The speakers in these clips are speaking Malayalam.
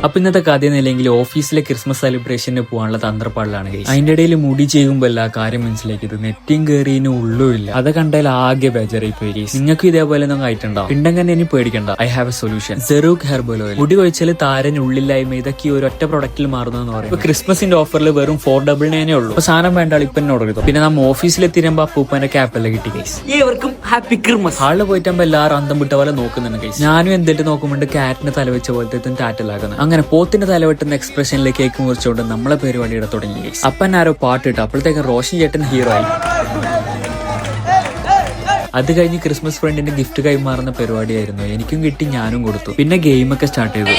അപ്പൊ ഇന്നത്തെ കഥ എന്നില്ലെങ്കിൽ ഓഫീസിലെ ക്രിസ്മസ് സെലിബ്രേഷന് പോകാനുള്ള തന്ത്രപ്പാടിലാണ് ഗൈസ്. അതിന്റെ ഇടയിൽ മുടി ചെയ്യുമ്പോൾ എല്ലാ കാര്യം മനസ്സിലാക്കിയത് നെറ്റിയും കയറിയതിനും ഉള്ളുമില്ല. അത് കണ്ടാൽ ആകെ ബേജറായി പോയി ഗൈസ്. നിങ്ങൾക്ക് ഇതേപോലെ ഒന്നും ആയിട്ടുണ്ടാവും. ഉണ്ടെങ്കിൽ ഇനി പേടിക്കണ്ട, ഐ ഹാവ് എ സൊല്യൂഷൻ. സെറൂക്ക് ഹെർബൽ ഓയിൽ. മുടി കൊഴിച്ചാൽ താരൻ ഉള്ളില്ലായ്മ ഇതൊക്കെ ഒരു ഒറ്റ പ്രൊഡക്റ്റിൽ മാറുന്നതെന്ന് പറയും. ഇപ്പൊ ക്രിസ്മസിന്റെ ഓഫറിൽ വെറും 499 ഉള്ളൂ. അപ്പൊ സാധനം വേണ്ട ഇപ്പൊ തന്നെ ഓർഡർ ചെയ്തു. പിന്നെ നമ്മ ഓഫീസിലെത്തിരുമ്പോ അപ്പൂപ്പന്റെ ക്യാപ്പെല്ലാം കിട്ടി ഗൈസ്. ഏവർക്കും ഹാപ്പി ക്രിസ്മസ്. ഹാളിൽ പോയിട്ടാകുമ്പോ എല്ലാവരും അന്തം വിട്ട പോലെ നോക്കുന്നുണ്ട് ഗൈസ്. ഞാനും എന്തിട്ട് നോക്കുമ്പോൾ കാറ്റിന് തലവെച്ച പോലത്തെ ടാറ്റലാകുന്നത്. അങ്ങനെ പോത്തിന്റെ തലവെട്ടുന്ന എക്സ്പ്രഷനിൽ കേക്ക് മുറിച്ചുകൊണ്ട് നമ്മളെ പരിപാടിയുടെ തുടങ്ങി ഗൈസ്. അപ്പൻ ആരോ പാട്ടിട്ട് അപ്പോഴത്തേക്കും റോഷൻ ചേട്ടൻ ഹീറോ ആയി. അത് കഴിഞ്ഞ് ക്രിസ്മസ് ഫ്രണ്ടിന്റെ ഗിഫ്റ്റ് കൈമാറുന്ന പരിപാടിയായിരുന്നു. എനിക്കും കിട്ടി, ഞാനും കൊടുത്തു. പിന്നെ ഗെയിമൊക്കെ സ്റ്റാർട്ട് ചെയ്തു.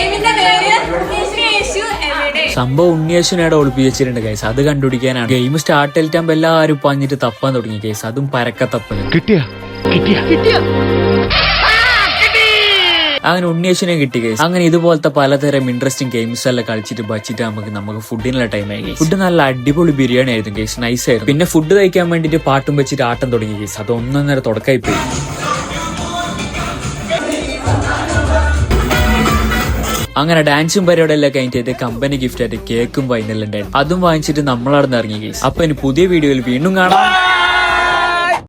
സംഭവം ഉണ്ണിയേശുനേടെ ഒളിപ്പിച്ചിട്ടുണ്ട് ഗൈസ്. അത് കണ്ടുപിടിക്കാനാണ്. ഗെയിം സ്റ്റാർട്ട് ചെയ്തിട്ടാകുമ്പോ എല്ലാവരും പഞ്ഞിട്ട് തപ്പാൻ തുടങ്ങി ഗൈസ്. അതും പരക്ക തപ്പല്. അങ്ങനെ ഉണ്ണിയേശുനെ കിട്ടി ഗൈസ്. അങ്ങനെ ഇതുപോലത്തെ പലതരം ഇൻട്രസ്റ്റിംഗ് ഗെയിംസ് എല്ലാം കളിച്ചിട്ട് ബച്ചിട്ട് നമുക്ക് ഫുഡിനുള്ള ടൈം ആയി. ഫുഡ് നല്ല അടിപൊളി ബിരിയാണി ആയിരുന്നു ഗൈസ്. നൈസ് ആയിരുന്നു. പിന്നെ ഫുഡ് കഴിക്കാൻ വേണ്ടിട്ട് പാട്ടും വെച്ചിട്ട് ആട്ടം തുടങ്ങി ഗൈസ്. അത് ഒന്നൊന്നര തുടക്കമായി പോയി. അങ്ങനെ ഡാൻസും പരിപാടി എല്ലാം കഴിഞ്ഞിട്ട് കമ്പനി ഗിഫ്റ്റ് ആയിട്ട് കേക്കും വൈനെല്ലാം ഉണ്ടായിരുന്നു. അതും വാങ്ങിച്ചിട്ട് നമ്മളവിടെ നിന്ന് ഇറങ്ങി ഗൈസ്. അപ്പൊ ഇനി പുതിയ വീഡിയോയിൽ വീണ്ടും കാണാം.